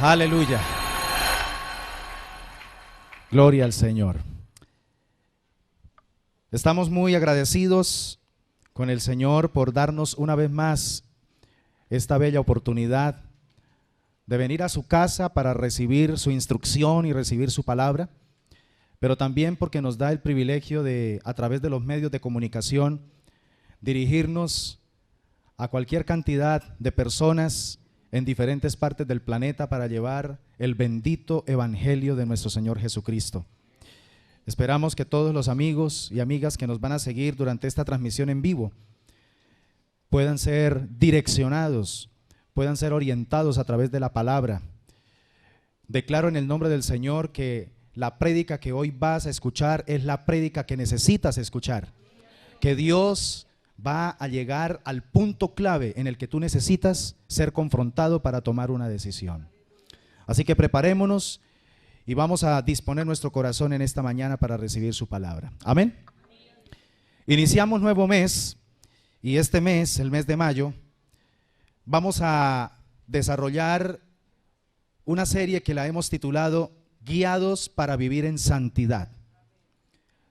Aleluya. Gloria al Señor. Estamos muy agradecidos con el Señor por darnos una vez más esta bella oportunidad de venir a su casa para recibir su instrucción y recibir su palabra, pero también porque nos da el privilegio de, a través de los medios de comunicación, dirigirnos a cualquier cantidad de personas en diferentes partes del planeta para llevar el bendito evangelio de nuestro Señor Jesucristo. Esperamos que todos los amigos y amigas que nos van a seguir durante esta transmisión en vivo puedan ser direccionados, puedan ser orientados a través de la palabra. Declaro en el nombre del Señor que la prédica que hoy vas a escuchar es la prédica que necesitas escuchar, que Dios va a llegar al punto clave en el que tú necesitas ser confrontado para tomar una decisión. Así que preparémonos y vamos a disponer nuestro corazón en esta mañana para recibir su palabra. Amén. Iniciamos nuevo mes y este mes, el mes de mayo, vamos a desarrollar una serie que la hemos titulado Guiados para vivir en santidad.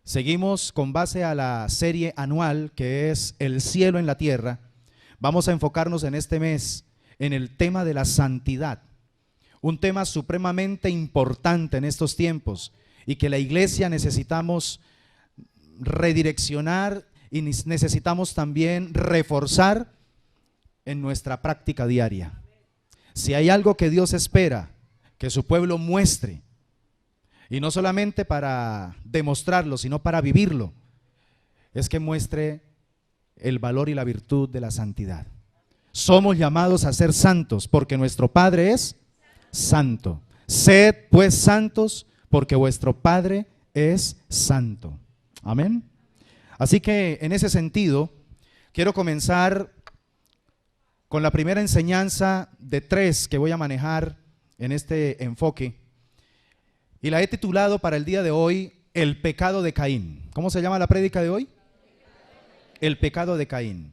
Seguimos con base a la serie anual que es El cielo en la tierra. Vamos a enfocarnos en este mes en el tema de la santidad, un tema supremamente importante en estos tiempos y que la iglesia necesitamos redireccionar y necesitamos también reforzar en nuestra práctica diaria. Si hay algo que Dios espera que su pueblo muestre, y no solamente para demostrarlo, sino para vivirlo, es que muestre el valor y la virtud de la santidad. Somos llamados a ser santos porque nuestro Padre es santo. Sed pues santos porque vuestro Padre es santo. Amén. Así que en ese sentido, quiero comenzar con la primera enseñanza de 3 que voy a manejar en este enfoque. Y la he titulado para el día de hoy, El pecado de Caín. ¿Cómo se llama la prédica de hoy? El pecado de Caín.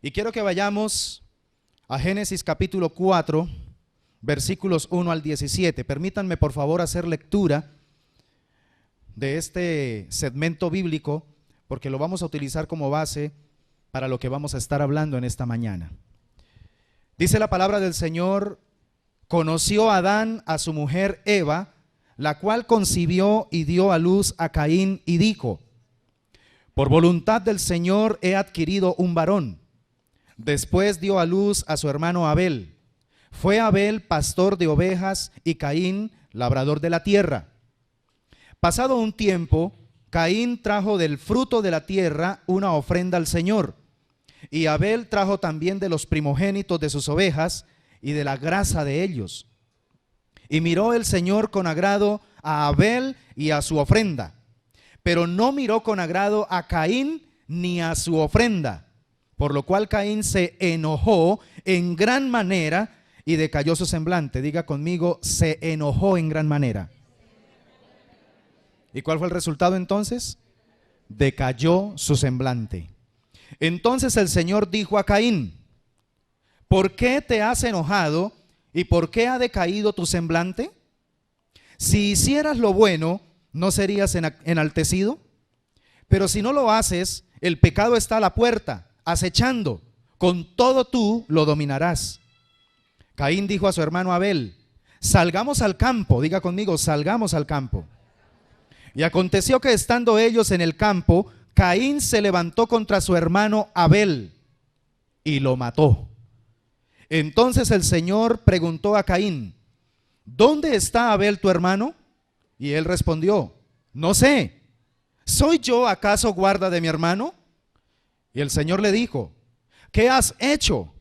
Y quiero que vayamos a Génesis capítulo 4, versículos 1 al 17. Permítanme por favor hacer lectura de este segmento bíblico, porque lo vamos a utilizar como base para lo que vamos a estar hablando en esta mañana. Dice la palabra del Señor: conoció Adán a su mujer Eva, la cual concibió y dio a luz a Caín y dijo: por voluntad del Señor he adquirido un varón. Después dio a luz a su hermano Abel. Fue Abel pastor de ovejas y Caín labrador de la tierra. Pasado un tiempo, Caín trajo del fruto de la tierra una ofrenda al Señor, y Abel trajo también de los primogénitos de sus ovejas y de la grasa de ellos. Y miró el Señor con agrado a Abel y a su ofrenda, pero no miró con agrado a Caín ni a su ofrenda, por lo cual Caín se enojó en gran manera y decayó su semblante. Diga conmigo: se enojó en gran manera. ¿Y cuál fue el resultado entonces? Decayó su semblante. Entonces el Señor dijo a Caín: ¿por qué te has enojado y por qué ha decaído tu semblante? Si hicieras lo bueno, ¿no serías enaltecido? Pero si no lo haces, el pecado está a la puerta, acechando, con todo tú lo dominarás. Caín dijo a su hermano Abel: salgamos al campo. Diga conmigo: salgamos al campo. Y aconteció que estando ellos en el campo, Caín se levantó contra su hermano Abel y lo mató. Entonces el Señor preguntó a Caín: ¿dónde está Abel tu hermano? Y él respondió: no sé, ¿soy yo acaso guarda de mi hermano? Y el Señor le dijo: ¿qué has hecho?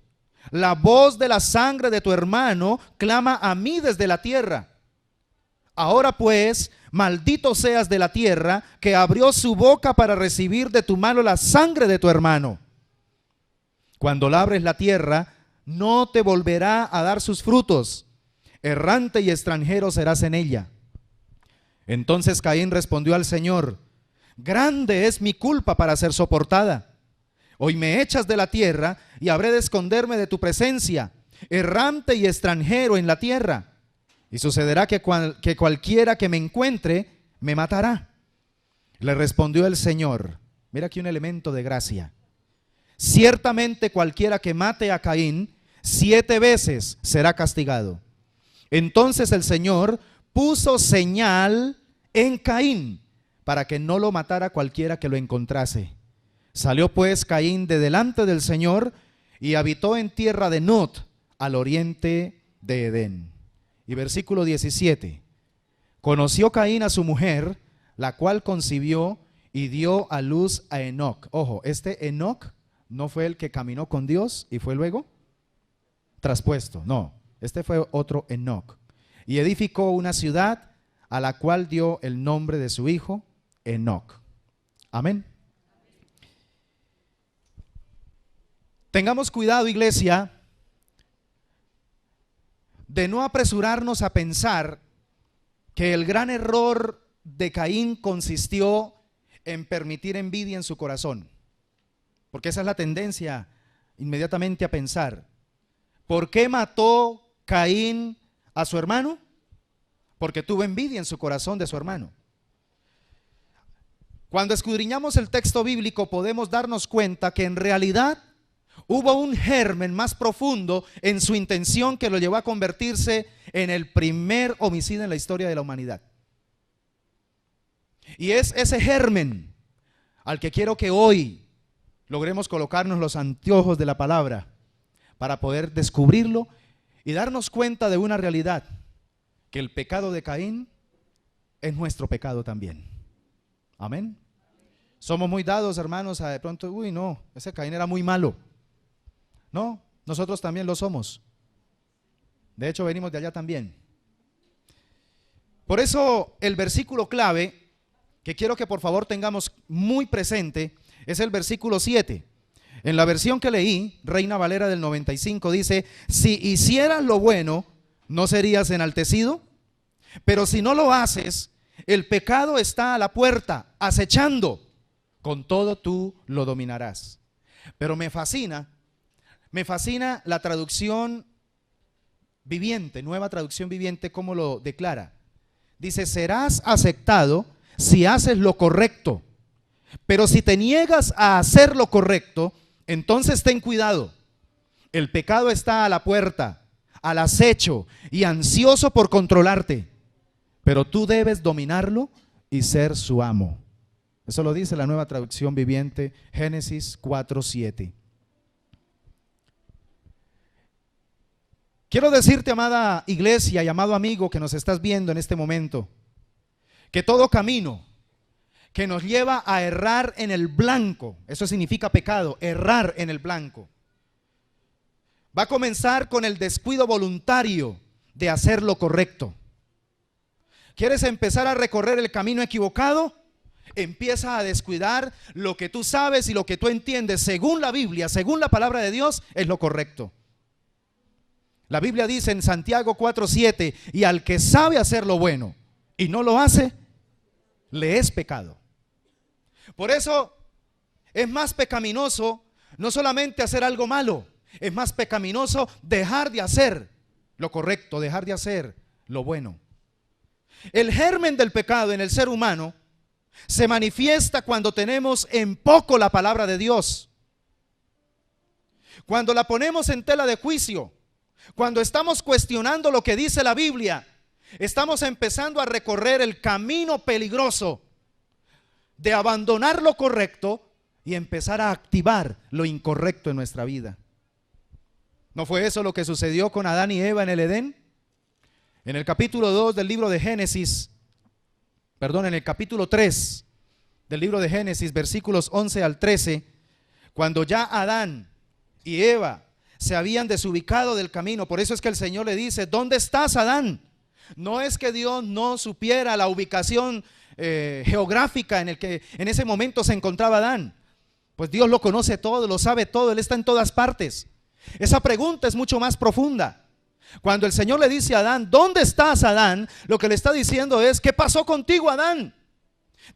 La voz de la sangre de tu hermano clama a mí desde la tierra. Ahora pues, maldito seas de la tierra, que abrió su boca para recibir de tu mano la sangre de tu hermano. Cuando labres la tierra, no te volverá a dar sus frutos. Errante y extranjero serás en ella. Entonces Caín respondió al Señor: grande es mi culpa para ser soportada. Hoy me echas de la tierra y habré de esconderme de tu presencia, errante y extranjero en la tierra. y sucederá que cualquiera que me encuentre me matará. Le respondió el Señor, mira aquí un elemento de gracia: ciertamente cualquiera que mate a Caín 7 veces será castigado. Entonces el Señor puso señal en Caín para que no lo matara cualquiera que lo encontrase. Salió pues Caín de delante del Señor y habitó en tierra de Nod, al oriente de Edén. Y versículo 17: conoció Caín a su mujer, la cual concibió y dio a luz a Enoc. Ojo, este Enoc no fue el que caminó con Dios y fue luego traspuesto, no, este fue otro Enoc. Y edificó una ciudad a la cual dio el nombre de su hijo Enoc. Amén. Tengamos cuidado, iglesia, de no apresurarnos a pensar que el gran error de Caín consistió en permitir envidia en su corazón, porque esa es la tendencia inmediatamente a pensar. ¿Por qué mató Caín a su hermano? Porque tuvo envidia en su corazón de su hermano. Cuando escudriñamos el texto bíblico podemos darnos cuenta que en realidad hubo un germen más profundo en su intención que lo llevó a convertirse en el primer homicidio en la historia de la humanidad. Y es ese germen al que quiero que hoy logremos colocarnos los anteojos de la palabra para poder descubrirlo y darnos cuenta de una realidad: que el pecado de Caín es nuestro pecado también. Amén. Somos muy dados, hermanos, a de pronto, uy, no, ese Caín era muy malo. No, nosotros también lo somos. De hecho, venimos de allá también. Por eso el versículo clave que quiero que por favor tengamos muy presente es el versículo 7. En la versión que leí, Reina Valera del 95, dice: si hicieras lo bueno, ¿no serías enaltecido? Pero si no lo haces, el pecado está a la puerta, acechando. Con todo tú lo dominarás. Pero me fascina la traducción viviente, nueva traducción viviente, como lo declara. Dice: serás aceptado si haces lo correcto, pero si te niegas a hacer lo correcto, entonces ten cuidado. El pecado está a la puerta, al acecho y ansioso por controlarte, pero tú debes dominarlo y ser su amo. Eso lo dice la nueva traducción viviente, Génesis 4:7. Quiero decirte, amada iglesia y amado amigo que nos estás viendo en este momento, que todo camino que nos lleva a errar en el blanco, eso significa pecado, errar en el blanco, va a comenzar con el descuido voluntario de hacer lo correcto. ¿Quieres empezar a recorrer el camino equivocado? Empieza a descuidar lo que tú sabes y lo que tú entiendes según la Biblia, según la palabra de Dios, es lo correcto. La Biblia dice en Santiago 4:7: y al que sabe hacer lo bueno y no lo hace, le es pecado. Por eso es más pecaminoso no solamente hacer algo malo, es más pecaminoso dejar de hacer lo correcto, dejar de hacer lo bueno. El germen del pecado en el ser humano se manifiesta cuando tenemos en poco la palabra de Dios, cuando la ponemos en tela de juicio, cuando estamos cuestionando lo que dice la Biblia. Estamos empezando a recorrer el camino peligroso de abandonar lo correcto y empezar a activar lo incorrecto en nuestra vida. ¿No fue eso lo que sucedió con Adán y Eva en el Edén? En el capítulo 2 del libro de Génesis, en el capítulo 3 del libro de Génesis, versículos 11 al 13, cuando ya Adán y Eva se habían desubicado del camino, por eso es que el Señor le dice: ¿dónde estás, Adán? No es que Dios no supiera la ubicación geográfica en el que en ese momento se encontraba Adán. Pues Dios lo conoce todo, lo sabe todo, Él está en todas partes. Esa pregunta es mucho más profunda. Cuando el Señor le dice a Adán: ¿dónde estás, Adán?, lo que le está diciendo es: ¿qué pasó contigo, Adán?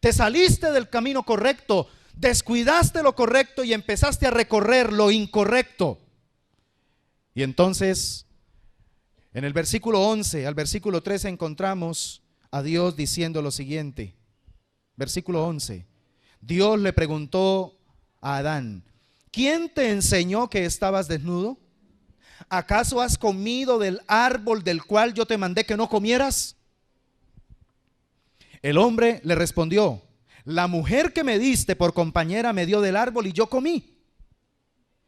Te saliste del camino correcto, descuidaste lo correcto y empezaste a recorrer lo incorrecto. Y entonces En el versículo 11 al versículo 13 encontramos a Dios diciendo lo siguiente. Versículo 11. Dios le preguntó a Adán: ¿quién te enseñó que estabas desnudo? ¿Acaso has comido del árbol del cual yo te mandé que no comieras? El hombre le respondió: la mujer que me diste por compañera me dio del árbol y yo comí.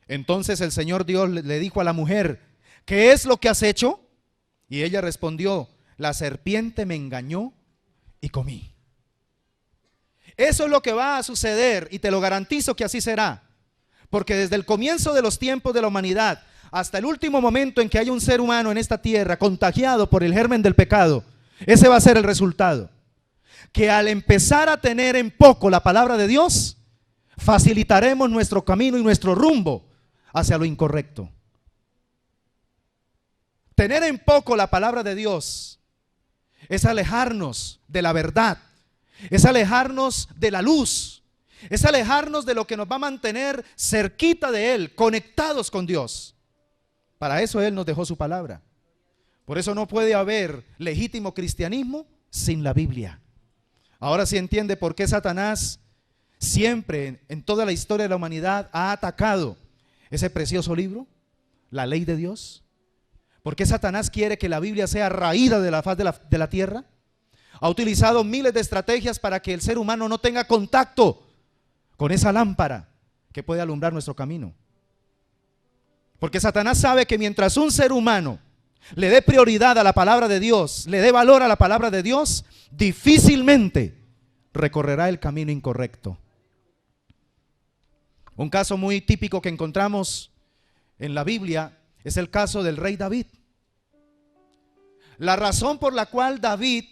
Entonces el Señor Dios le dijo a la mujer: ¿qué es lo que has hecho? Y ella respondió: la serpiente me engañó y comí. Eso es lo que va a suceder, y te lo garantizo que así será, porque desde el comienzo de los tiempos de la humanidad hasta el último momento en que haya un ser humano en esta tierra contagiado por el germen del pecado, ese va a ser el resultado. Que al empezar a tener en poco la palabra de Dios, facilitaremos nuestro camino y nuestro rumbo hacia lo incorrecto. Tener en poco la palabra de Dios es alejarnos de la verdad, es alejarnos de la luz, es alejarnos de lo que nos va a mantener cerquita de Él, conectados con Dios. Para eso Él nos dejó su palabra. Por eso no puede haber legítimo cristianismo sin la Biblia. Ahora sí entiende por qué Satanás siempre en toda la historia de la humanidad ha atacado ese precioso libro, la ley de Dios. ¿Por qué Satanás quiere que la Biblia sea raída de la faz de la tierra? Ha utilizado miles de estrategias para que el ser humano no tenga contacto con esa lámpara que puede alumbrar nuestro camino. Porque Satanás sabe que mientras un ser humano le dé prioridad a la palabra de Dios, le dé valor a la palabra de Dios, difícilmente recorrerá el camino incorrecto. Un caso muy típico que encontramos en la Biblia es el caso del rey David. La razón por la cual David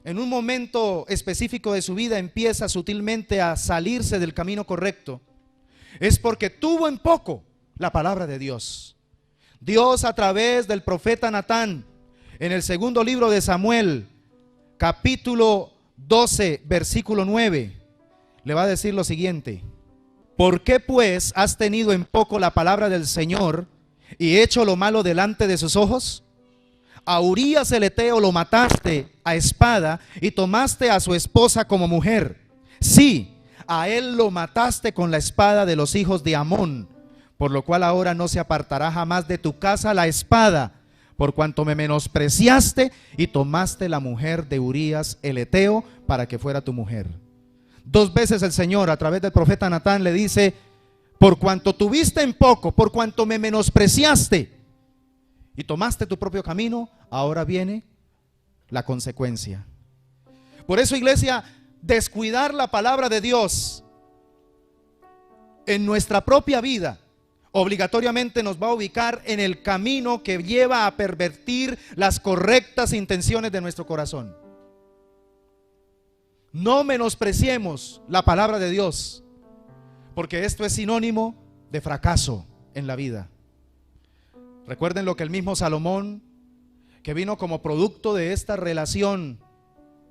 en un momento específico de su vida empieza sutilmente a salirse del camino correcto es porque tuvo en poco la palabra de Dios. Dios, a través del profeta Natán, en el segundo libro de Samuel, capítulo 12, versículo 9, le va a decir lo siguiente: ¿por qué pues has tenido en poco la palabra del Señor y hecho lo malo delante de sus ojos? A Urías el Eteo lo mataste a espada y tomaste a su esposa como mujer. Sí, a él lo mataste con la espada de los hijos de Amón, por lo cual ahora no se apartará jamás de tu casa la espada, por cuanto me menospreciaste y tomaste la mujer de Urías el Eteo para que fuera tu mujer. Dos veces el Señor a través del profeta Natán le dice: por cuanto tuviste en poco, por cuanto me menospreciaste y tomaste tu propio camino, ahora viene la consecuencia. Por eso, iglesia, descuidar la palabra de Dios en nuestra propia vida obligatoriamente nos va a ubicar en el camino que lleva a pervertir las correctas intenciones de nuestro corazón. No menospreciemos la palabra de Dios, porque esto es sinónimo de fracaso en la vida. Recuerden lo que el mismo Salomón, que vino como producto de esta relación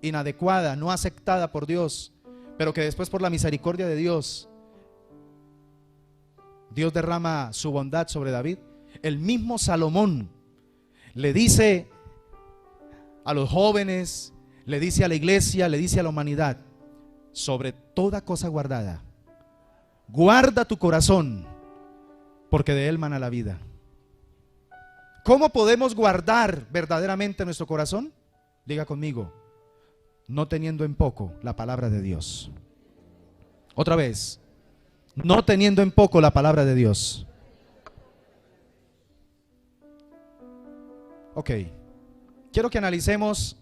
inadecuada, no aceptada por Dios, pero que después por la misericordia de Dios, Dios derrama su bondad sobre David. El mismo Salomón le dice a los jóvenes, le dice a la iglesia, le dice a la humanidad: sobre toda cosa guardada, guarda tu corazón, porque de él mana la vida. ¿Cómo podemos guardar verdaderamente nuestro corazón? Diga conmigo: no teniendo en poco la palabra de Dios. Otra vez: no teniendo en poco la palabra de Dios. Ok, quiero que analicemos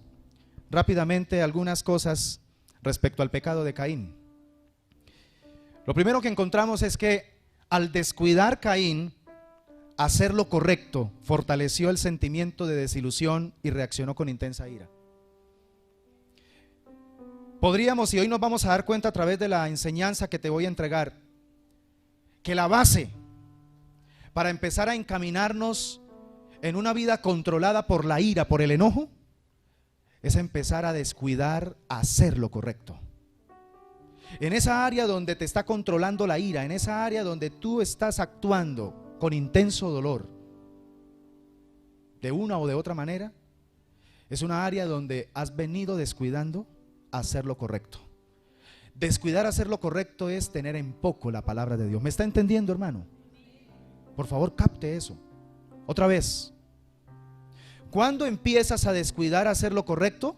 rápidamente algunas cosas respecto al pecado de Caín. Lo primero que encontramos es que al descuidar Caín hacer lo correcto, fortaleció el sentimiento de desilusión y reaccionó con intensa ira. Podríamos, y hoy nos vamos a dar cuenta a través de la enseñanza que te voy a entregar, que la base para empezar a encaminarnos en una vida controlada por la ira, por el enojo, es empezar a descuidar hacer lo correcto. En esa área donde te está controlando la ira, en esa área donde tú estás actuando con intenso dolor, de una o de otra manera, es una área donde has venido descuidando hacer lo correcto. Descuidar hacer lo correcto es tener en poco la palabra de Dios. ¿Me está entendiendo, hermano? Por favor, capte eso. Otra vez. ¿Cuándo empiezas a descuidar hacer lo correcto?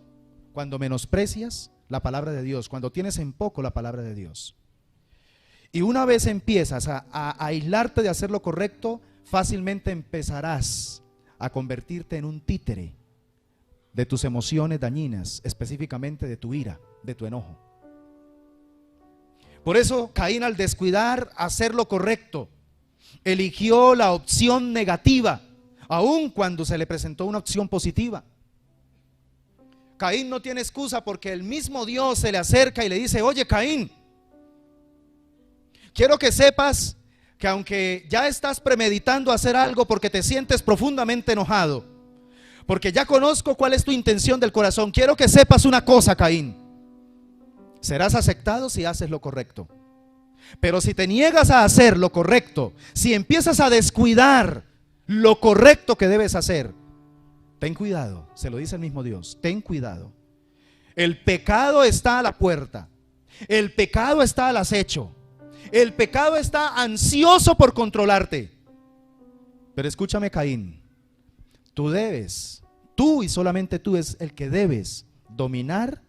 Cuando menosprecias la palabra de Dios, cuando tienes en poco la palabra de Dios. Y una vez empiezas a aislarte de hacer lo correcto, fácilmente empezarás a convertirte en un títere de tus emociones dañinas, específicamente de tu ira, de tu enojo. Por eso Caín, al descuidar hacer lo correcto, eligió la opción negativa, aun cuando se le presentó una opción positiva. Caín no tiene excusa, porque el mismo Dios se le acerca y le dice: oye, Caín, quiero que sepas que aunque ya estás premeditando hacer algo porque te sientes profundamente enojado, porque ya conozco cuál es tu intención del corazón, quiero que sepas una cosa, Caín: serás aceptado si haces lo correcto. Pero si te niegas a hacer lo correcto, si empiezas a descuidar lo correcto que debes hacer, ten cuidado, se lo dice el mismo Dios, ten cuidado. El pecado está a la puerta, el pecado está al acecho, el pecado está ansioso por controlarte. Pero escúchame, Caín, tú y solamente tú es el que debes dominar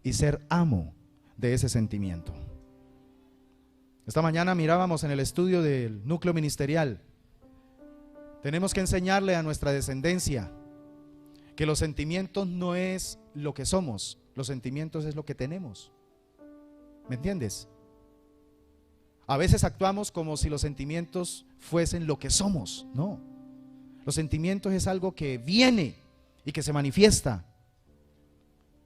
y ser amo de ese sentimiento. Esta mañana mirábamos en el estudio del núcleo ministerial. Tenemos que enseñarle a nuestra descendencia que los sentimientos no es lo que somos, los sentimientos es lo que tenemos. ¿Me entiendes? A veces actuamos como si los sentimientos fuesen lo que somos. No, los sentimientos es algo que viene y que se manifiesta,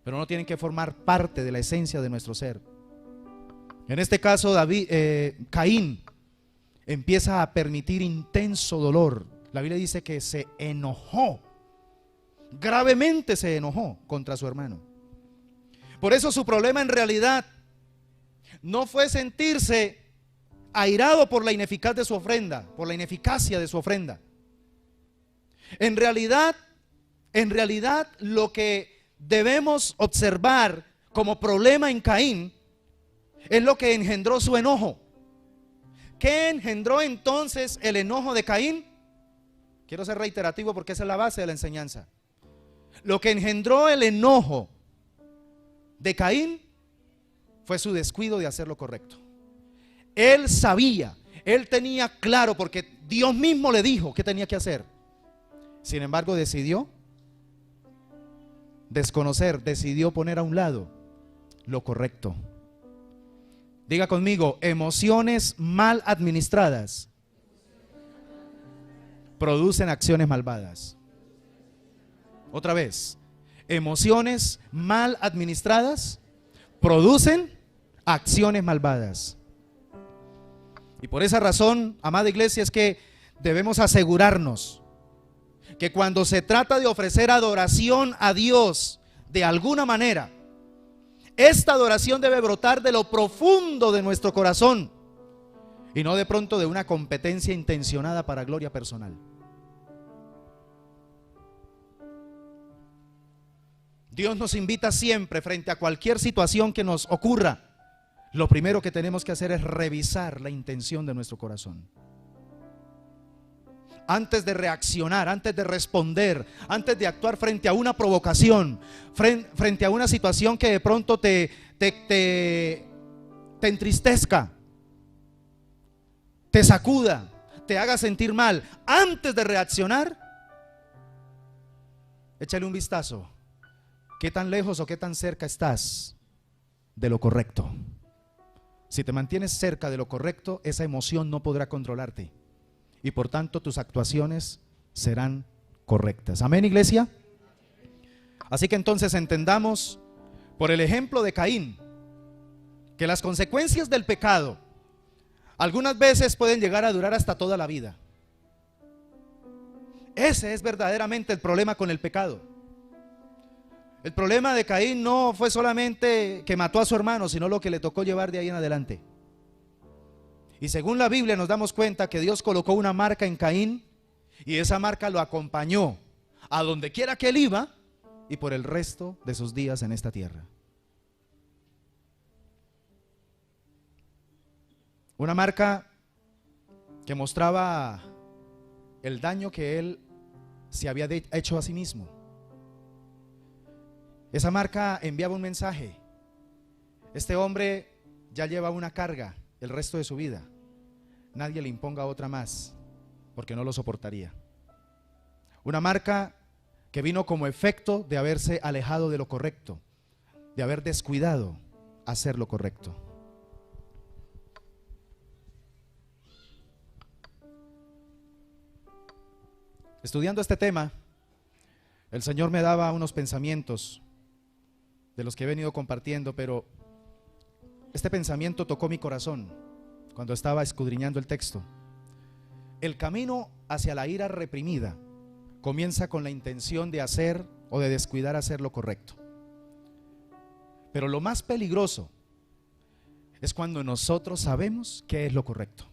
pero no tienen que formar parte de la esencia de nuestro ser. En este caso, Caín empieza a permitir intenso dolor. La Biblia dice que se enojó, gravemente se enojó contra su hermano. Por eso su problema en realidad no fue sentirse airado por la ineficacia de su ofrenda, por la ineficacia de su ofrenda. En realidad lo que debemos observar como problema en Caín es lo que engendró su enojo. ¿Qué engendró entonces el enojo de Caín? Quiero ser reiterativo porque esa es la base de la enseñanza. Lo que engendró el enojo de Caín fue su descuido de hacer lo correcto. Él sabía, él tenía claro, porque Dios mismo le dijo qué tenía que hacer. Sin embargo, decidió desconocer, decidió poner a un lado lo correcto. Diga conmigo: emociones mal administradas producen acciones malvadas. Otra vez, emociones mal administradas producen acciones malvadas. Y por esa razón, amada iglesia, es que debemos asegurarnos que cuando se trata de ofrecer adoración a Dios de alguna manera, esta adoración debe brotar de lo profundo de nuestro corazón y no de pronto de una competencia intencionada para gloria personal. Dios nos invita siempre, frente a cualquier situación que nos ocurra, lo primero que tenemos que hacer es revisar la intención de nuestro corazón. Antes de reaccionar, antes de responder, antes de actuar frente a una provocación, frente a una situación que de pronto te entristezca, te sacuda, te haga sentir mal, antes de reaccionar, échale un vistazo. ¿Qué tan lejos o qué tan cerca estás de lo correcto? Si te mantienes cerca de lo correcto, esa emoción no podrá controlarte y por tanto tus actuaciones serán correctas. Amén, iglesia. Así que entonces entendamos por el ejemplo de Caín que las consecuencias del pecado algunas veces pueden llegar a durar hasta toda la vida. Ese es verdaderamente el problema con el pecado. El problema de Caín no fue solamente que mató a su hermano, sino lo que le tocó llevar de ahí en adelante. Y según la Biblia nos damos cuenta que Dios colocó una marca en Caín y esa marca lo acompañó a donde quiera que él iba y por el resto de sus días en esta tierra. Una marca que mostraba el daño que él se había hecho a sí mismo. Esa marca enviaba un mensaje: este hombre ya lleva una carga el resto de su vida, nadie le imponga otra más, porque no lo soportaría. Una marca que vino como efecto de haberse alejado de lo correcto, de haber descuidado hacer lo correcto. Estudiando este tema, el Señor me daba unos pensamientos de los que he venido compartiendo, pero este pensamiento tocó mi corazón cuando estaba escudriñando el texto. El camino hacia la ira reprimida comienza con la intención de hacer o de descuidar hacer lo correcto. Pero lo más peligroso es cuando nosotros sabemos qué es lo correcto.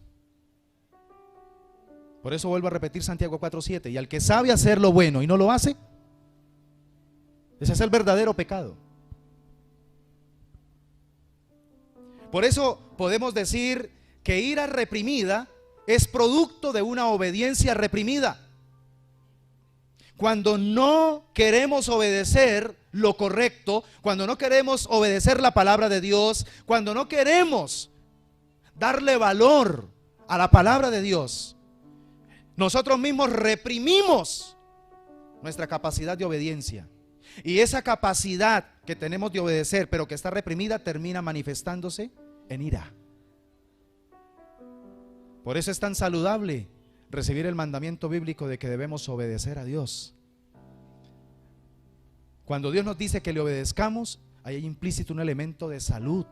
Por eso vuelvo a repetir Santiago 4:7: y al que sabe hacer lo bueno y no lo hace, ese es el verdadero pecado. Por eso podemos decir que ira reprimida es producto de una obediencia reprimida. Cuando no queremos obedecer lo correcto, cuando no queremos obedecer la palabra de Dios, cuando no queremos darle valor a la palabra de Dios, nosotros mismos reprimimos nuestra capacidad de obediencia. Y esa capacidad que tenemos de obedecer, pero que está reprimida, termina manifestándose en ira. Por eso es tan saludable recibir el mandamiento bíblico de que debemos obedecer a Dios. Cuando Dios nos dice que le obedezcamos, ahí hay implícito un elemento de salud.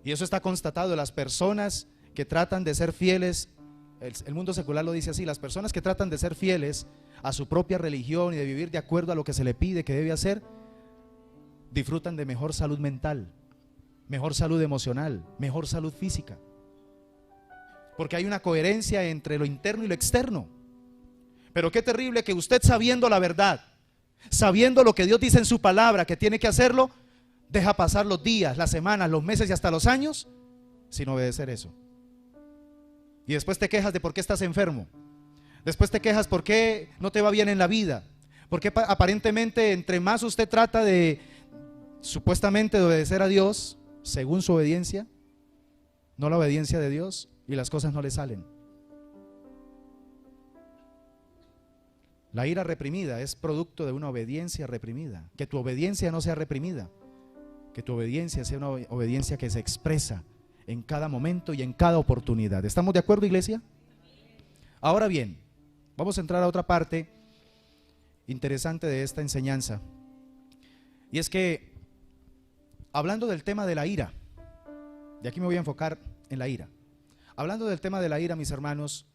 Y eso está constatado. Las personas que tratan de ser fieles, el mundo secular lo dice así: las personas que tratan de ser fieles a su propia religión y de vivir de acuerdo a lo que se le pide que debe hacer, disfrutan de mejor salud mental, mejor salud emocional, mejor salud física, porque hay una coherencia entre lo interno y lo externo. Pero qué terrible que usted, sabiendo la verdad, sabiendo lo que Dios dice en su palabra que tiene que hacerlo, deja pasar los días, las semanas, los meses y hasta los años sin obedecer eso. Y después te quejas de por qué estás enfermo. Después te quejas por qué no te va bien en la vida. Porque aparentemente entre más usted trata de supuestamente de obedecer a Dios según su obediencia, no la obediencia de Dios, y las cosas no le salen. La ira reprimida es producto de una obediencia reprimida. Que tu obediencia no sea reprimida, que tu obediencia sea una obediencia que se expresa en cada momento y en cada oportunidad. ¿Estamos de acuerdo, iglesia? Ahora bien, vamos a entrar a otra parte interesante de esta enseñanza, y es que, hablando del tema de la ira, y aquí me voy a enfocar en la ira. Hablando del tema de la ira, mis hermanos,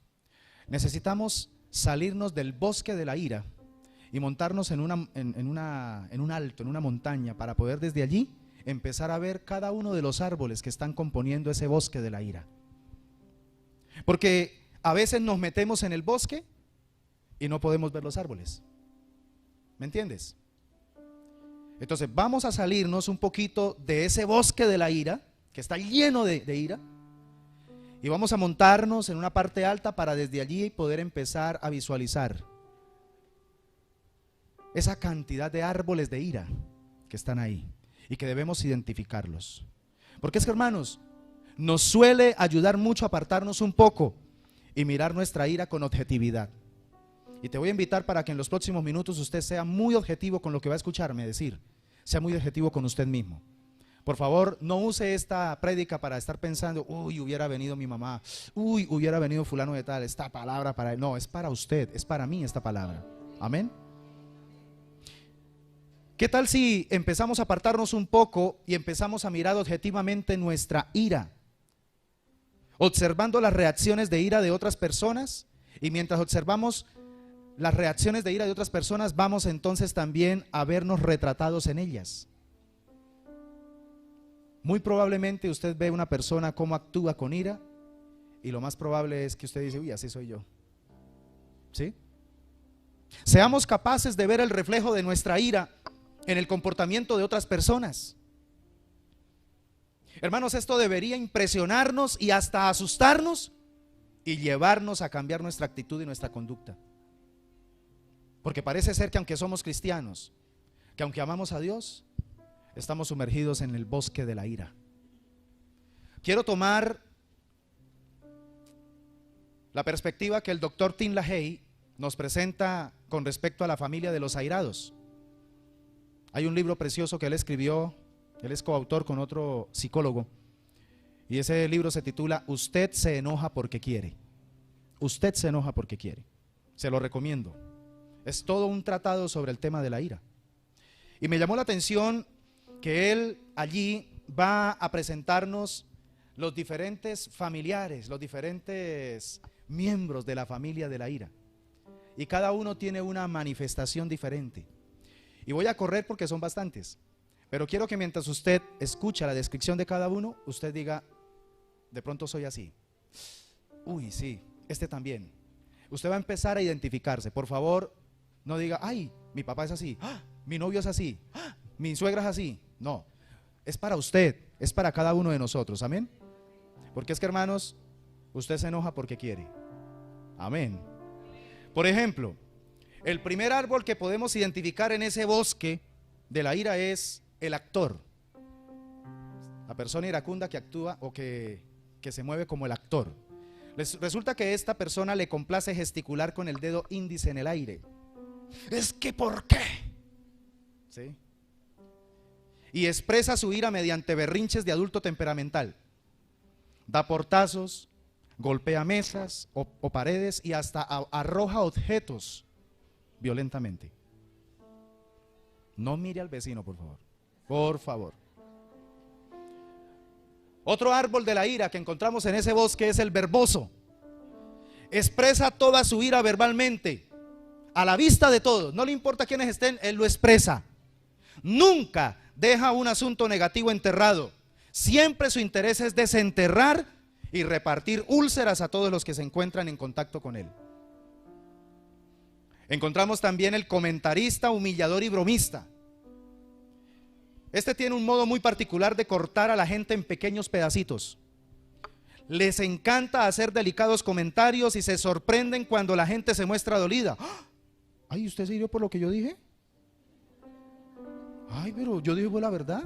necesitamos salirnos del bosque de la ira y montarnos en un alto, en una montaña, para poder desde allí empezar a ver cada uno de los árboles que están componiendo ese bosque de la ira. Porque a veces nos metemos en el bosque y no podemos ver los árboles. ¿Me entiendes? Entonces vamos a salirnos un poquito de ese bosque de la ira, que está lleno de ira, y vamos a montarnos en una parte alta para desde allí poder empezar a visualizar esa cantidad de árboles de ira que están ahí y que debemos identificarlos. Porque es que, hermanos, nos suele ayudar mucho a apartarnos un poco y mirar nuestra ira con objetividad. Y te voy a invitar para que en los próximos minutos usted sea muy objetivo con lo que va a escucharme decir. Sea muy objetivo con usted mismo. Por favor, no use esta prédica para estar pensando: uy, hubiera venido mi mamá, uy, hubiera venido fulano de tal, esta palabra para él. No, es para usted, es para mí esta palabra. Amén. ¿Qué tal si empezamos a apartarnos un poco y empezamos a mirar objetivamente nuestra ira, observando las reacciones de ira de otras personas? Y mientras observamos las reacciones de ira de otras personas, vamos entonces también a vernos retratados en ellas. Muy probablemente usted ve a una persona cómo actúa con ira, y lo más probable es que usted dice: uy, así soy yo. ¿Sí? Seamos capaces de ver el reflejo de nuestra ira en el comportamiento de otras personas. Hermanos, esto debería impresionarnos y hasta asustarnos y llevarnos a cambiar nuestra actitud y nuestra conducta. Porque parece ser que aunque somos cristianos, que aunque amamos a Dios, estamos sumergidos en el bosque de la ira. Quiero tomar la perspectiva que el doctor Tim LaHaye nos presenta con respecto a la familia de los airados. Hay un libro precioso que él escribió, él es coautor con otro psicólogo, y ese libro se titula Usted se enoja porque quiere. Usted se enoja porque quiere. Se lo recomiendo. Es todo un tratado sobre el tema de la ira. Y me llamó la atención que él allí va a presentarnos los diferentes familiares, los diferentes miembros de la familia de la ira. Y cada uno tiene una manifestación diferente. Y voy a correr porque son bastantes. Pero quiero que mientras usted escucha la descripción de cada uno, usted diga, de pronto soy así. Uy, sí, este también. Usted va a empezar a identificarse. Por favor, no diga, ay, mi papá es así, ¡ah! Mi novio es así, ¡ah! Mi suegra es así. No, es para usted, es para cada uno de nosotros, amén. Porque es que, hermanos, usted se enoja porque quiere. Amén. Por ejemplo, el primer árbol que podemos identificar en ese bosque de la ira es el actor. La persona iracunda que actúa o que se mueve como el actor. Resulta que a esta persona le complace gesticular con el dedo índice en el aire. Es que ¿por qué? ¿Sí? Y expresa su ira mediante berrinches de adulto temperamental. Da portazos, golpea mesas o paredes y hasta arroja objetos violentamente. No mire al vecino, por favor. Por favor. Otro árbol de la ira que encontramos en ese bosque es el verboso. Expresa toda su ira verbalmente, a la vista de todos. No le importa quiénes estén, él lo expresa. Nunca deja un asunto negativo enterrado. Siempre su interés es desenterrar y repartir úlceras a todos los que se encuentran en contacto con él. Encontramos también el comentarista, humillador y bromista. Este tiene un modo muy particular de cortar a la gente en pequeños pedacitos. Les encanta hacer delicados comentarios y se sorprenden cuando la gente se muestra dolida. Ay, ¿usted se hirió por lo que yo dije? Ay, pero yo dije la verdad.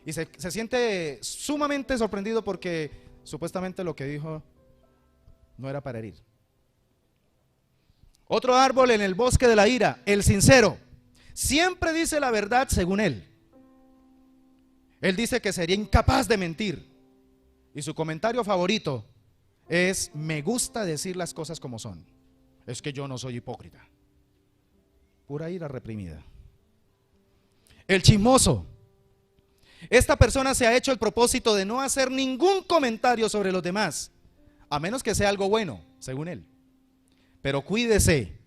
Y se siente sumamente sorprendido porque supuestamente lo que dijo no era para herir. Otro árbol en el bosque de la ira, el sincero. Siempre dice la verdad según él. Él dice que sería incapaz de mentir. Y su comentario favorito es: me gusta decir las cosas como son. Es que yo no soy hipócrita. Pura ira reprimida. El chismoso. Esta persona se ha hecho el propósito de no hacer ningún comentario sobre los demás, a menos que sea algo bueno, según él. Pero cuídese,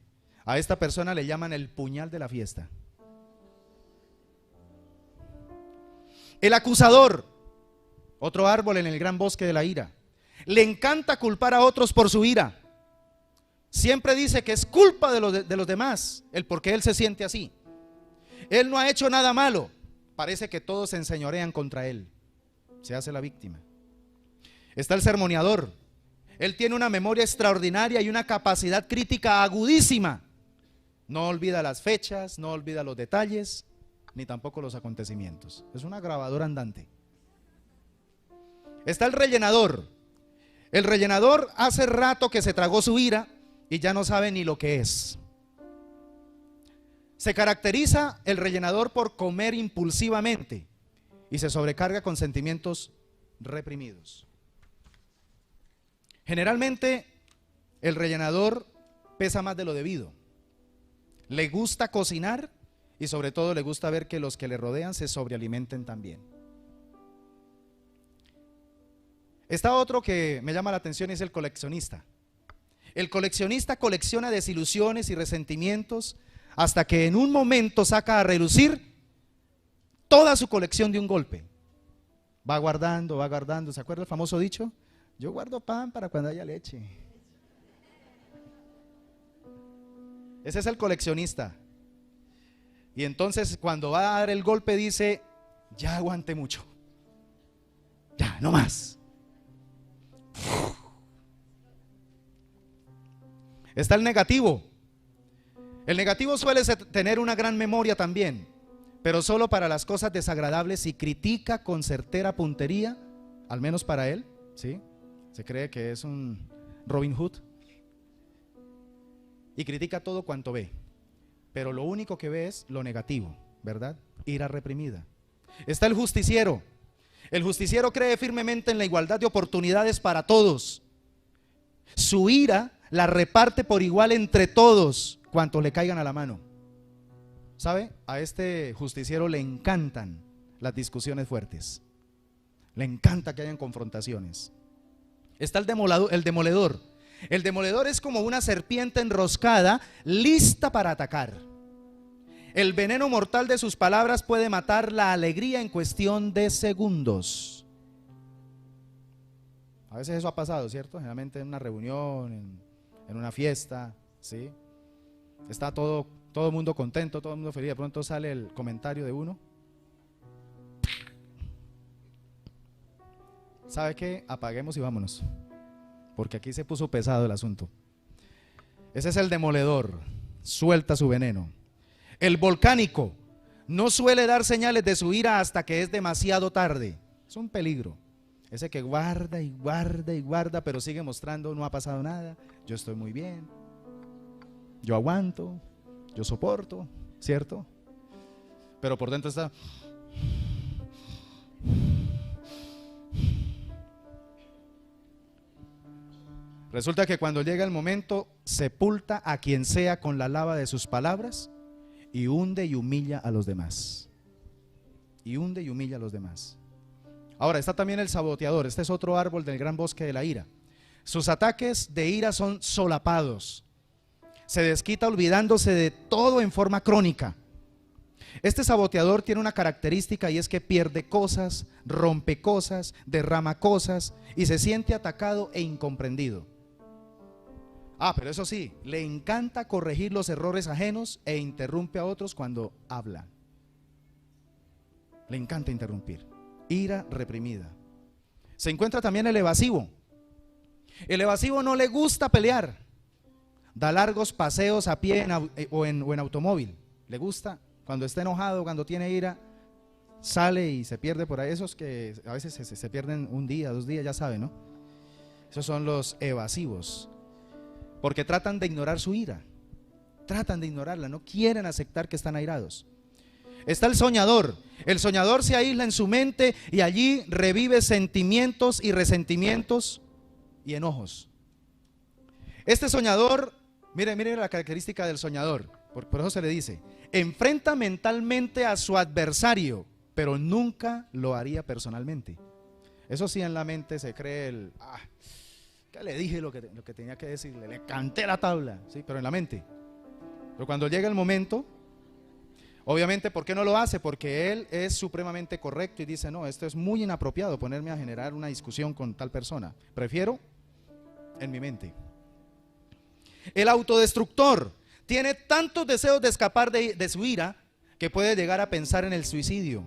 a esta persona le llaman el puñal de la fiesta. El acusador, otro árbol en el gran bosque de la ira. Le encanta culpar a otros por su ira. Siempre dice que es culpa de los demás el por qué él se siente así. Él no ha hecho nada malo. Parece que todos se enseñorean contra él. Se hace la víctima. Está el sermoneador. Él tiene una memoria extraordinaria y una capacidad crítica agudísima. No olvida las fechas, no olvida los detalles, ni tampoco los acontecimientos. Es una grabadora andante. Está el rellenador. El rellenador hace rato que se tragó su ira y ya no sabe ni lo que es. Se caracteriza el rellenador por comer impulsivamente y se sobrecarga con sentimientos reprimidos. Generalmente el rellenador pesa más de lo debido. Le gusta cocinar y sobre todo le gusta ver que los que le rodean se sobrealimenten también. Está otro que me llama la atención y es el coleccionista. El coleccionista colecciona desilusiones y resentimientos hasta que en un momento saca a relucir toda su colección de un golpe. Va guardando, ¿se acuerda el famoso dicho? Yo guardo pan para cuando haya leche. Ese es el coleccionista. Y entonces cuando va a dar el golpe dice, ya aguanté mucho, ya, no más. Está el negativo. El negativo suele tener una gran memoria también, pero solo para las cosas desagradables, y critica con certera puntería, al menos para él, ¿sí? Se cree que es un Robin Hood y critica todo cuanto ve, pero lo único que ve es lo negativo, ¿verdad? Ira reprimida. Está el justiciero. El justiciero cree firmemente en la igualdad de oportunidades para todos. Su ira la reparte por igual entre todos cuantos le caigan a la mano. ¿Sabe? A este justiciero le encantan las discusiones fuertes. Le encanta que hayan confrontaciones. Está el demoledor. El demoledor es como una serpiente enroscada, lista para atacar. El veneno mortal de sus palabras puede matar la alegría en cuestión de segundos. A veces eso ha pasado, ¿cierto? Generalmente en una reunión, en una fiesta, ¿sí? Está todo el mundo contento, todo el mundo feliz. De pronto sale el comentario de uno. ¿Sabe qué? Apaguemos y vámonos, porque aquí se puso pesado el asunto. Ese es el demoledor, suelta su veneno. El volcánico no suele dar señales de su ira hasta que es demasiado tarde. Es un peligro. Ese que guarda y guarda y guarda, pero sigue mostrando, no ha pasado nada, yo estoy muy bien, yo aguanto, yo soporto, ¿cierto? Pero por dentro está... Resulta que cuando llega el momento, sepulta a quien sea con la lava de sus palabras y hunde y humilla a los demás. Y hunde y humilla a los demás. Ahora está también el saboteador. Este es otro árbol del gran bosque de la ira. Sus ataques de ira son solapados. Se desquita olvidándose de todo en forma crónica. Este saboteador tiene una característica, y es que pierde cosas, rompe cosas, derrama cosas y se siente atacado e incomprendido. Pero eso sí, le encanta corregir los errores ajenos e interrumpe a otros cuando hablan. Le encanta interrumpir. Ira reprimida. Se encuentra también el evasivo. El evasivo no le gusta pelear. Da largos paseos a pie o en automóvil. Le gusta, cuando está enojado, cuando tiene ira, sale y se pierde por ahí. Esos que a veces se pierden un día, 2 días, ya saben, ¿no? Esos son los evasivos. Porque tratan de ignorar su ira. Tratan de ignorarla, no quieren aceptar que están airados. Está el soñador. El soñador se aísla en su mente y allí revive sentimientos y resentimientos y enojos. Este soñador, mire la característica del soñador, por eso se le dice, enfrenta mentalmente a su adversario, pero nunca lo haría personalmente. Eso sí, en la mente se cree que le dije lo que tenía que decirle, le canté la tabla, ¿sí? Pero en la mente. Pero cuando llega el momento, obviamente, ¿por qué no lo hace? Porque él es supremamente correcto y dice, no, esto es muy inapropiado, ponerme a generar una discusión con tal persona. Prefiero en mi mente. El autodestructor tiene tantos deseos de escapar de su ira que puede llegar a pensar en el suicidio.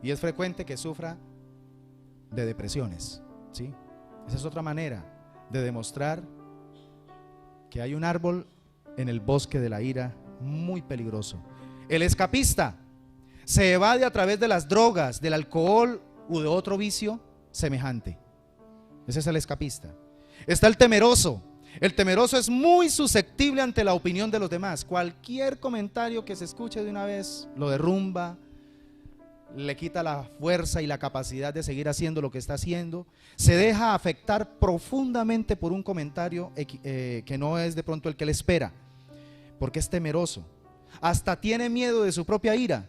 Y es frecuente que sufra de depresiones, ¿sí? Esa es otra manera de demostrar que hay un árbol en el bosque de la ira muy peligroso. El escapista se evade a través de las drogas, del alcohol u de otro vicio semejante. Ese es el escapista. Está el temeroso. El temeroso es muy susceptible ante la opinión de los demás. Cualquier comentario que se escuche de una vez lo derrumba, le quita la fuerza y la capacidad de seguir haciendo lo que está haciendo. Se deja afectar profundamente por un comentario que no es de pronto el que le espera, porque es temeroso. Hasta tiene miedo de su propia ira.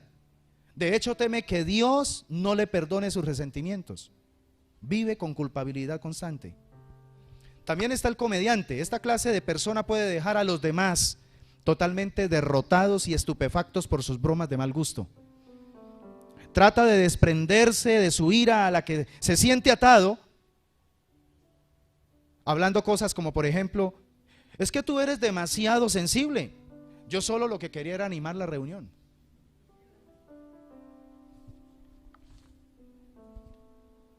De hecho, teme que Dios no le perdone sus resentimientos. Vive con culpabilidad constante. También está el comediante. Esta clase de persona puede dejar a los demás totalmente derrotados y estupefactos por sus bromas de mal gusto. Trata de desprenderse de su ira a la que se siente atado, hablando cosas como, por ejemplo, es que tú eres demasiado sensible. Yo solo lo que quería era animar la reunión.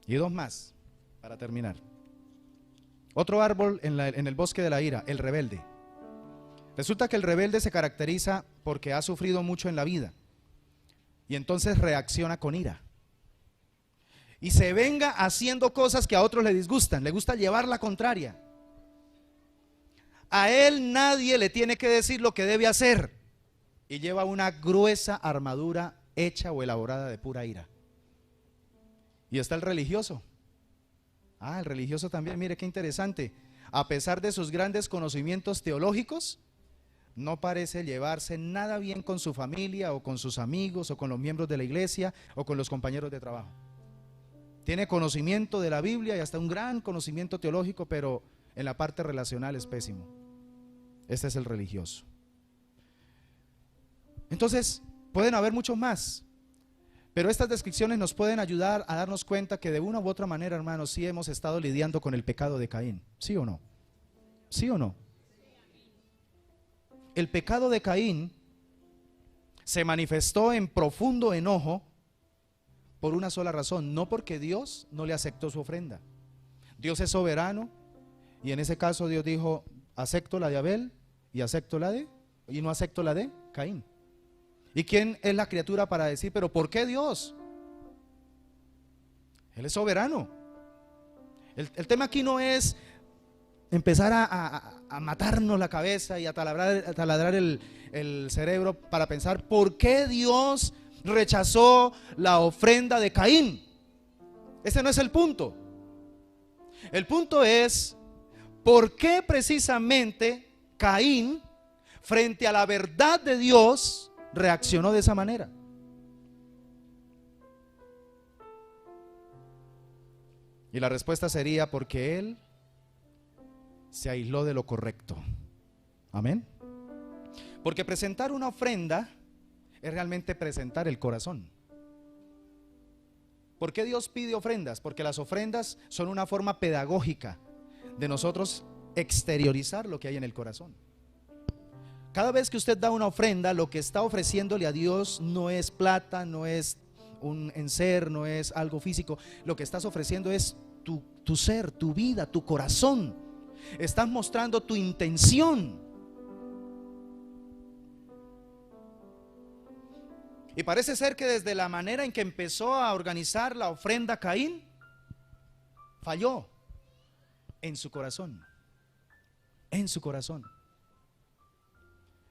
Y dos más, para terminar. Otro árbol en el bosque de la ira, el rebelde. Resulta que el rebelde se caracteriza porque ha sufrido mucho en la vida y entonces reacciona con ira. Y se venga haciendo cosas que a otros le disgustan, le gusta llevar la contraria. A él nadie le tiene que decir lo que debe hacer y lleva una gruesa armadura hecha o elaborada de pura ira. Y está el religioso. El religioso también, mire qué interesante. A pesar de sus grandes conocimientos teológicos, no parece llevarse nada bien con su familia o con sus amigos o con los miembros de la iglesia o con los compañeros de trabajo. Tiene conocimiento de la Biblia y hasta un gran conocimiento teológico, pero en la parte relacional es pésimo. Este es el religioso. Entonces, pueden haber muchos más, pero estas descripciones nos pueden ayudar a darnos cuenta que de una u otra manera, hermanos, sí hemos estado lidiando con el pecado de Caín. ¿Sí o no? ¿Sí o no? El pecado de Caín se manifestó en profundo enojo por una sola razón, no porque Dios no le aceptó su ofrenda. Dios es soberano y en ese caso Dios dijo: acepto la de Abel y no acepto la de Caín. ¿Y quién es la criatura para decir, pero por qué Dios? Él es soberano. El tema aquí no es empezar a matarnos la cabeza y a taladrar el cerebro para pensar por qué Dios rechazó la ofrenda de Caín. Ese no es el punto. El punto es por qué precisamente Caín, frente a la verdad de Dios, reaccionó de esa manera. Y la respuesta sería porque él se aisló de lo correcto. Amén. Porque presentar una ofrenda es realmente presentar el corazón. ¿Por qué Dios pide ofrendas? Porque las ofrendas son una forma pedagógica de nosotros exteriorizar lo que hay en el corazón. Cada vez que usted da una ofrenda, lo que está ofreciéndole a Dios no es plata, no es un enser, no es algo físico. Lo que estás ofreciendo es tu ser, tu vida, tu corazón. Estás mostrando tu intención. Y parece ser que desde la manera en que empezó a organizar la ofrenda Caín, falló en su corazón. En su corazón.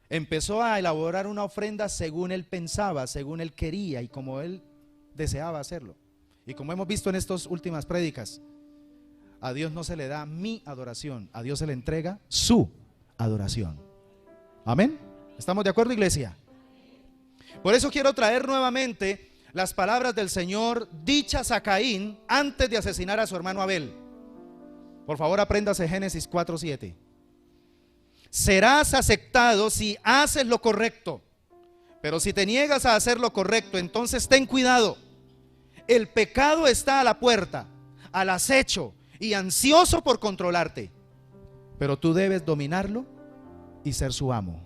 Empezó a elaborar una ofrenda según él pensaba, según él quería y como él deseaba hacerlo. Y como hemos visto en estas últimas prédicas, a Dios no se le da mi adoración, a Dios se le entrega su adoración. Amén. ¿Estamos de acuerdo, iglesia? Por eso quiero traer nuevamente las palabras del Señor dichas a Caín antes de asesinar a su hermano Abel. Por favor, apréndase Génesis 4:7. Serás aceptado si haces lo correcto, pero si te niegas a hacer lo correcto, entonces ten cuidado. El pecado está a la puerta, al acecho y ansioso por controlarte, pero tú debes dominarlo y ser su amo.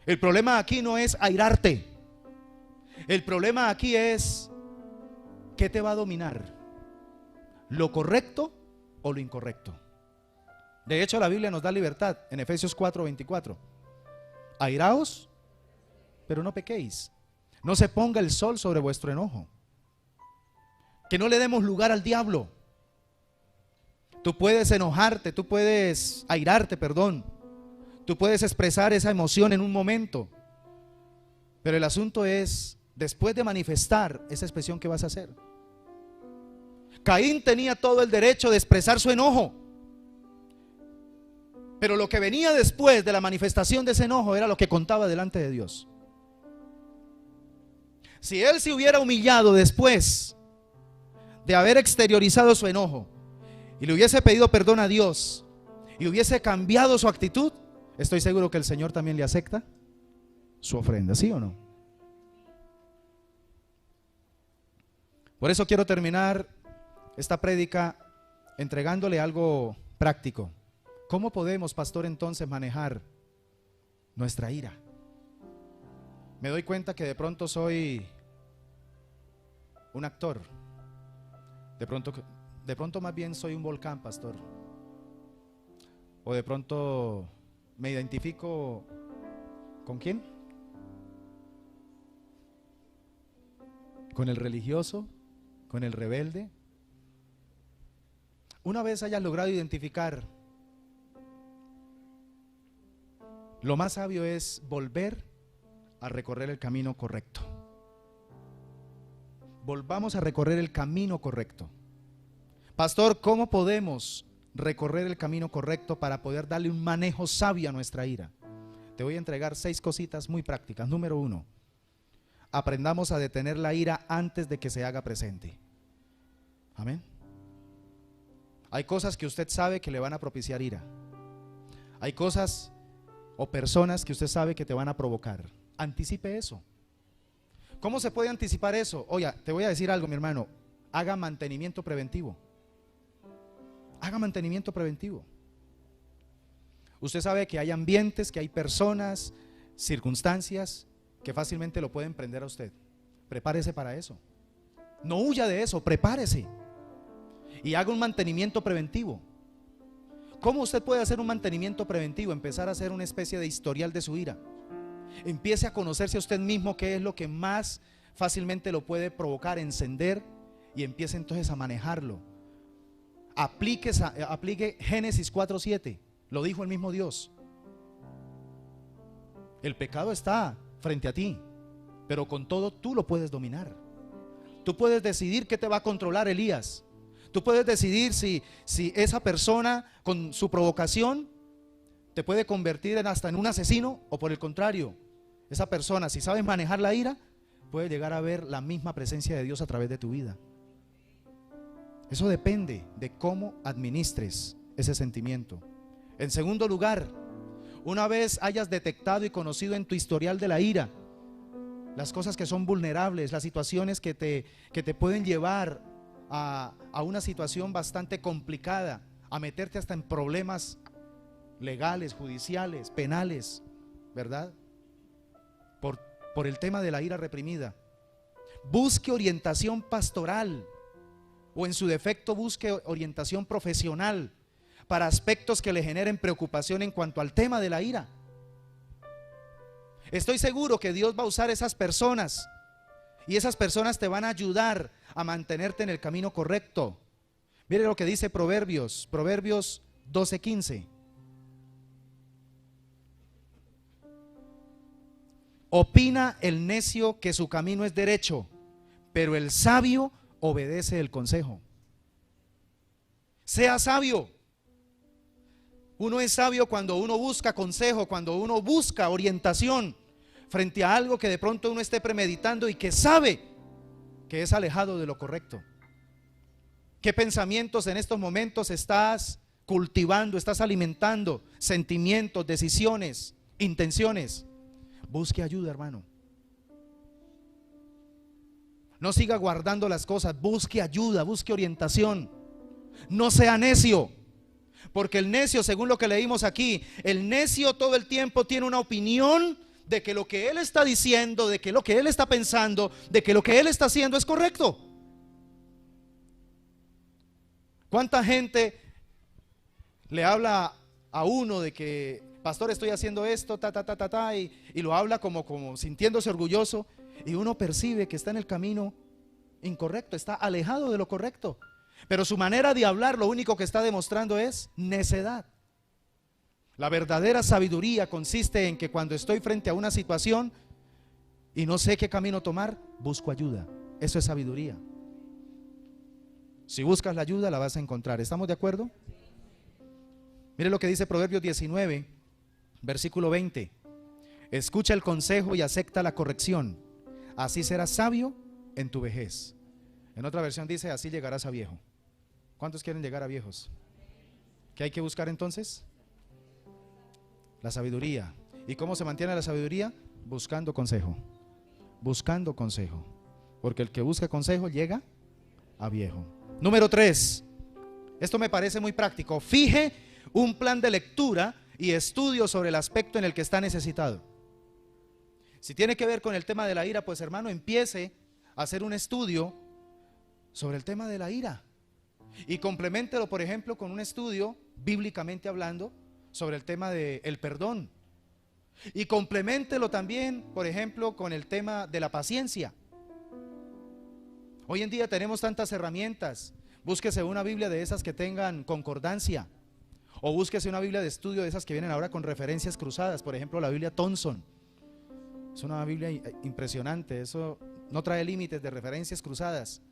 El problema aquí no es airarte. El problema aquí es ¿qué te va a dominar? ¿Lo correcto o lo incorrecto? De hecho, la Biblia nos da libertad en Efesios 4:24. Airaos, pero no pequéis. No se ponga el sol sobre vuestro enojo. Que no le demos lugar al diablo. Tú puedes enojarte, tú puedes airarte, perdón. Tú puedes expresar esa emoción en un momento. Pero el asunto es, después de manifestar esa expresión, ¿qué vas a hacer? Caín tenía todo el derecho de expresar su enojo. Pero lo que venía después de la manifestación de ese enojo era lo que contaba delante de Dios. Si él se hubiera humillado después de haber exteriorizado su enojo y le hubiese pedido perdón a Dios y hubiese cambiado su actitud, estoy seguro que el Señor también le acepta su ofrenda, ¿sí o no? Por eso quiero terminar esta prédica entregándole algo práctico. ¿Cómo podemos, pastor, entonces manejar nuestra ira. Me doy cuenta que de pronto soy un actor. De pronto más bien soy un volcán, pastor. O de pronto me identifico ¿con quién? ¿Con el religioso? ¿Con el rebelde? Una vez hayas logrado identificar, lo más sabio es volver a recorrer el camino correcto. Volvamos a recorrer el camino correcto. Pastor, ¿cómo podemos recorrer el camino correcto para poder darle un manejo sabio a nuestra ira? Te voy a entregar 6 cositas muy prácticas. Número 1, aprendamos a detener la ira antes de que se haga presente. Amén. Hay cosas que usted sabe que le van a propiciar ira. Hay cosas o personas que usted sabe que te van a provocar. Anticipe eso. ¿Cómo se puede anticipar eso? Oye, te voy a decir algo, mi hermano. Haga mantenimiento preventivo. Haga mantenimiento preventivo. Usted sabe que hay ambientes, que hay personas, circunstancias que fácilmente lo pueden prender a usted. Prepárese para eso. No huya de eso, prepárese. Y haga un mantenimiento preventivo. ¿Cómo usted puede hacer un mantenimiento preventivo? Empezar a hacer una especie de historial de su ira. Empiece a conocerse a usted mismo qué es lo que más fácilmente lo puede provocar, encender, y empiece entonces a manejarlo. Aplique Génesis 4:7. Lo dijo el mismo Dios. El pecado está frente a ti, pero con todo tú lo puedes dominar. Tú puedes decidir qué te va a controlar, Elías. Tú puedes decidir si esa persona con su provocación te puede convertir hasta en un asesino, o por el contrario, esa persona, si sabes manejar la ira, puede llegar a ver la misma presencia de Dios a través de tu vida. Eso depende de cómo administres ese sentimiento. En segundo lugar, una vez hayas detectado y conocido en tu historial de la ira las cosas que son vulnerables, las situaciones que te pueden llevar a una situación bastante complicada, a meterte hasta en problemas legales, judiciales, penales, ¿verdad? Por el tema de la ira reprimida. Busque orientación pastoral, o en su defecto busque orientación profesional para aspectos que le generen preocupación en cuanto al tema de la ira. Estoy seguro que Dios va a usar esas personas, y esas personas te van a ayudar a mantenerte en el camino correcto. Mire lo que dice Proverbios 12:15. Opina el necio que su camino es derecho, pero el sabio obedece el consejo. Sea sabio. Uno es sabio cuando uno busca consejo, cuando uno busca orientación frente a algo que de pronto uno esté premeditando y que sabe que es alejado de lo correcto. ¿Qué pensamientos en estos momentos estás cultivando, estás alimentando? Sentimientos, decisiones, intenciones. Busque ayuda, hermano. No siga guardando las cosas, busque ayuda, busque orientación. No sea necio, porque el necio, según lo que leímos aquí, el necio todo el tiempo tiene una opinión de que lo que él está diciendo, de que lo que él está pensando, de que lo que él está haciendo es correcto. ¿Cuánta gente le habla a uno de que, pastor, estoy haciendo esto, y lo habla como sintiéndose orgulloso, y uno percibe que está en el camino incorrecto, está alejado de lo correcto, pero su manera de hablar lo único que está demostrando es necedad? La verdadera sabiduría consiste en que cuando estoy frente a una situación y no sé qué camino tomar, busco ayuda. Eso es sabiduría. Si buscas la ayuda, la vas a encontrar. ¿Estamos de acuerdo? Mire lo que dice Proverbios 19, versículo 20. Escucha el consejo y acepta la corrección, así serás sabio en tu vejez. En otra versión dice, así llegarás a viejo. ¿Cuántos quieren llegar a viejos? ¿Qué hay que buscar entonces? La sabiduría. ¿Y cómo se mantiene la sabiduría? Buscando consejo. Buscando consejo. Porque el que busca consejo llega a viejo. Número 3. Esto me parece muy práctico. Fije un plan de lectura y estudio sobre el aspecto en el que está necesitado. Si tiene que ver con el tema de la ira, pues hermano, empiece a hacer un estudio sobre el tema de la ira y compleméntelo, por ejemplo, con un estudio bíblicamente hablando sobre el tema del perdón, y compleméntelo también, por ejemplo, con el tema de la paciencia. Hoy en día tenemos tantas herramientas. Búsquese una Biblia de esas que tengan concordancia, o búsquese una Biblia de estudio de esas que vienen ahora con referencias cruzadas. Por ejemplo, la Biblia Thompson es una Biblia impresionante. Eso no trae límites de referencias cruzadas,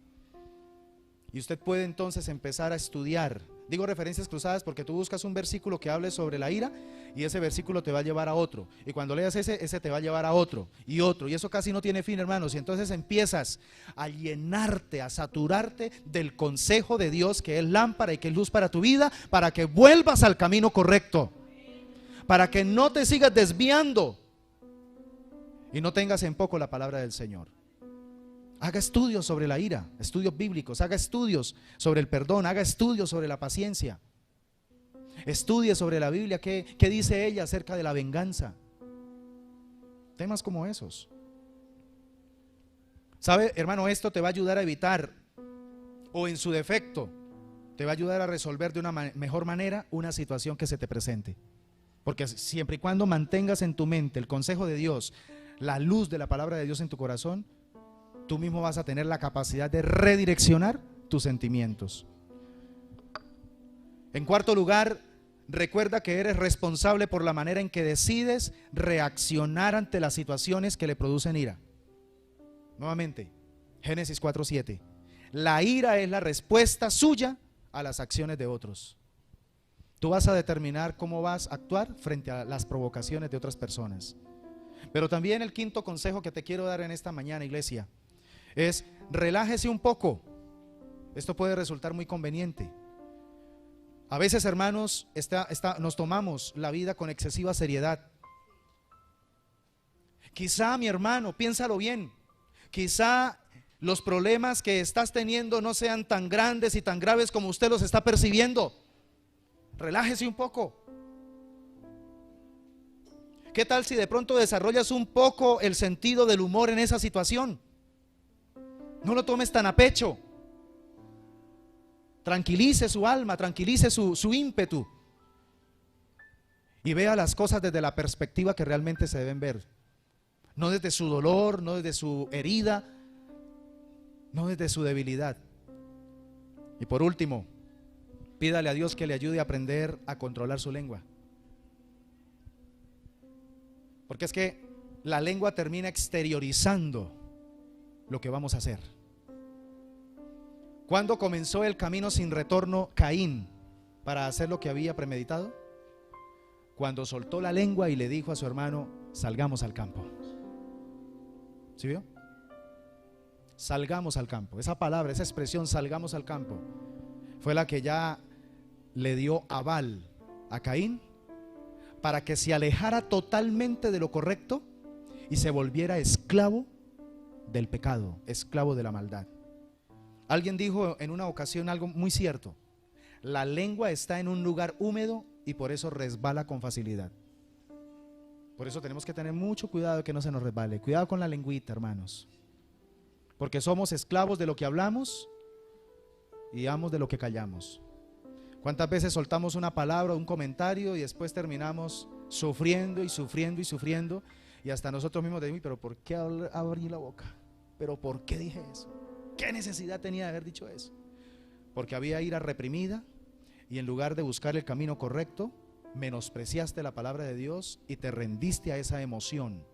y usted puede entonces empezar a estudiar. Digo referencias cruzadas porque tú buscas un versículo que hable sobre la ira, y ese versículo te va a llevar a otro, y cuando leas ese te va a llevar a otro, y eso casi no tiene fin, hermanos. Y entonces empiezas a llenarte, a saturarte del consejo de Dios, que es lámpara y que es luz para tu vida, para que vuelvas al camino correcto, para que no te sigas desviando y no tengas en poco la palabra del Señor. Haga estudios sobre la ira, estudios bíblicos, haga estudios sobre el perdón, haga estudios sobre la paciencia. Estudie sobre la Biblia, qué dice ella acerca de la venganza. Temas como esos. ¿Sabe, hermano? Esto te va a ayudar a evitar, o en su defecto, te va a ayudar a resolver de una mejor manera una situación que se te presente. Porque siempre y cuando mantengas en tu mente el consejo de Dios, la luz de la palabra de Dios en tu corazón, tú mismo vas a tener la capacidad de redireccionar tus sentimientos. En cuarto lugar, recuerda que eres responsable por la manera en que decides reaccionar ante las situaciones que le producen ira. Nuevamente, Génesis 4:7. La ira es la respuesta suya a las acciones de otros. Tú vas a determinar cómo vas a actuar frente a las provocaciones de otras personas. Pero también el quinto consejo que te quiero dar en esta mañana, iglesia, es relájese un poco. Esto puede resultar muy conveniente. A veces, hermanos, nos tomamos la vida con excesiva seriedad. Quizá, mi hermano, piénsalo bien, quizá los problemas que estás teniendo no sean tan grandes y tan graves como usted los está percibiendo. Relájese un poco. ¿Qué tal si de pronto desarrollas un poco el sentido del humor en esa situación? No lo tomes tan a pecho. Tranquilice su alma, tranquilice su ímpetu, y vea las cosas desde la perspectiva que realmente se deben ver. No desde su dolor, no desde su herida, no desde su debilidad. Y por último, pídale a Dios que le ayude a aprender a controlar su lengua. Porque es que la lengua termina exteriorizando lo que vamos a hacer. ¿Cuándo comenzó el camino sin retorno Caín para hacer lo que había premeditado? Cuando soltó la lengua y le dijo a su hermano: salgamos al campo. ¿Sí vio? Salgamos al campo. Esa palabra, esa expresión, salgamos al campo, fue la que ya le dio aval a Caín para que se alejara totalmente de lo correcto y se volviera esclavo del pecado, esclavo de la maldad. Alguien dijo en una ocasión algo muy cierto: la lengua está en un lugar húmedo y por eso resbala con facilidad. Por eso tenemos que tener mucho cuidado de que no se nos resbale. Cuidado con la lengüita, hermanos, porque somos esclavos de lo que hablamos y amos de lo que callamos. ¿Cuántas veces soltamos una palabra o un comentario y después terminamos sufriendo y sufriendo y sufriendo, y hasta nosotros mismos decimos: pero ¿por qué abrí la boca? ¿Pero por qué dije eso? ¿Qué necesidad tenía de haber dicho eso? Porque había ira reprimida, y en lugar de buscar el camino correcto, menospreciaste la palabra de Dios y te rendiste a esa emoción,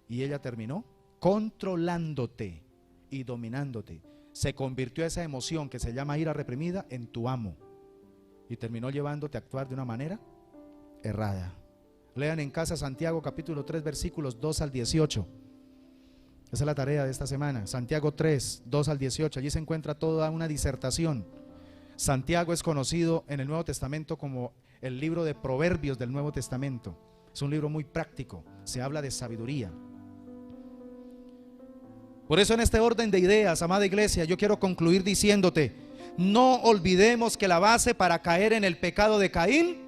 y ella terminó controlándote y dominándote. Se convirtió esa emoción que se llama ira reprimida en tu amo, y terminó llevándote a actuar de una manera errada. Lean en casa Santiago capítulo 3 versículos 2 al 18. Esa es la tarea de esta semana. Santiago 3, 2 al 18. Allí se encuentra toda una disertación. Santiago es conocido en el Nuevo Testamento como el libro de Proverbios del Nuevo Testamento. Es un libro muy práctico, se habla de sabiduría. Por eso, en este orden de ideas, amada iglesia, yo quiero concluir diciéndote: no olvidemos que la base para caer en el pecado de Caín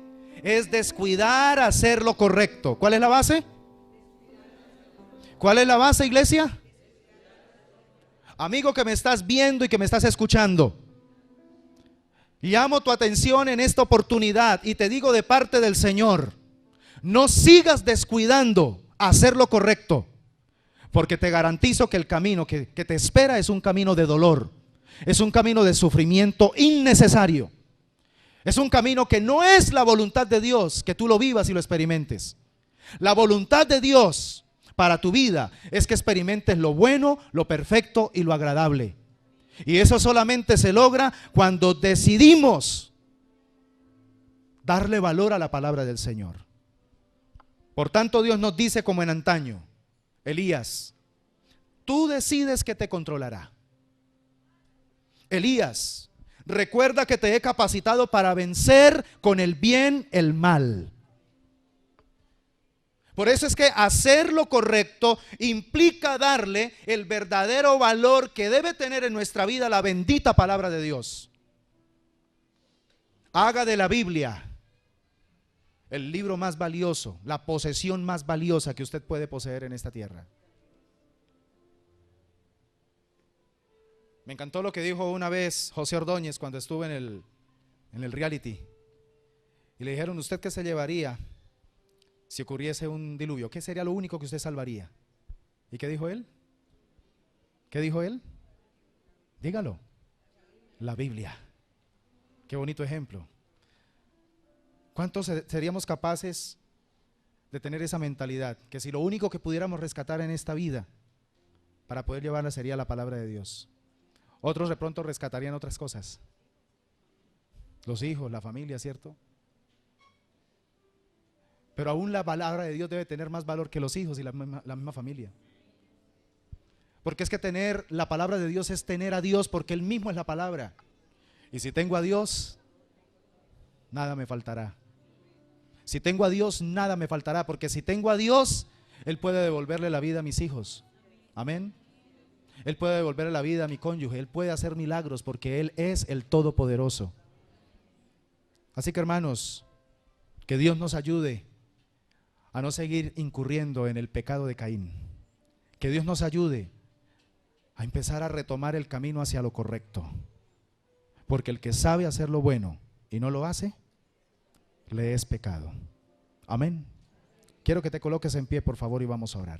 es descuidar hacer lo correcto. ¿Cuál es la base? ¿Cuál es la base, iglesia? Amigo que me estás viendo y que me estás escuchando, llamo tu atención en esta oportunidad y te digo de parte del Señor: no sigas descuidando hacer lo correcto, porque te garantizo que el camino que te espera es un camino de dolor, es un camino de sufrimiento innecesario, es un camino que no es la voluntad de Dios que tú lo vivas y lo experimentes. La voluntad de Dios para tu vida es que experimentes lo bueno, lo perfecto y lo agradable. Y eso solamente se logra cuando decidimos darle valor a la palabra del Señor. Por tanto, Dios nos dice como en antaño: Elías, tú decides que te controlará. Elías, recuerda que te he capacitado para vencer con el bien el mal. Por eso es que hacer lo correcto implica darle el verdadero valor que debe tener en nuestra vida la bendita palabra de Dios. Haga de la Biblia el libro más valioso, la posesión más valiosa que usted puede poseer en esta tierra. Me encantó lo que dijo una vez José Ordóñez cuando estuvo en el reality. Y le dijeron: ¿usted qué se llevaría si ocurriese un diluvio? ¿Qué sería lo único que usted salvaría? ¿Y qué dijo él? ¿Qué dijo él? Dígalo. La Biblia. Qué bonito ejemplo. ¿Cuántos seríamos capaces de tener esa mentalidad? Que si lo único que pudiéramos rescatar en esta vida para poder llevarla sería la palabra de Dios. Otros de pronto rescatarían otras cosas. Los hijos, la familia, ¿cierto? Pero aún la palabra de Dios debe tener más valor que los hijos y la misma familia. Porque es que tener la palabra de Dios es tener a Dios, porque Él mismo es la palabra. Y si tengo a Dios, nada me faltará. Si tengo a Dios, nada me faltará, porque si tengo a Dios, Él puede devolverle la vida a mis hijos. Amén. Él puede devolverle la vida a mi cónyuge. Él puede hacer milagros, porque Él es el Todopoderoso. Así que, hermanos, que Dios nos ayude a no seguir incurriendo en el pecado de Caín. Que Dios nos ayude a empezar a retomar el camino hacia lo correcto, porque el que sabe hacer lo bueno y no lo hace, le es pecado. Amén. Quiero que te coloques en pie, por favor, y vamos a orar.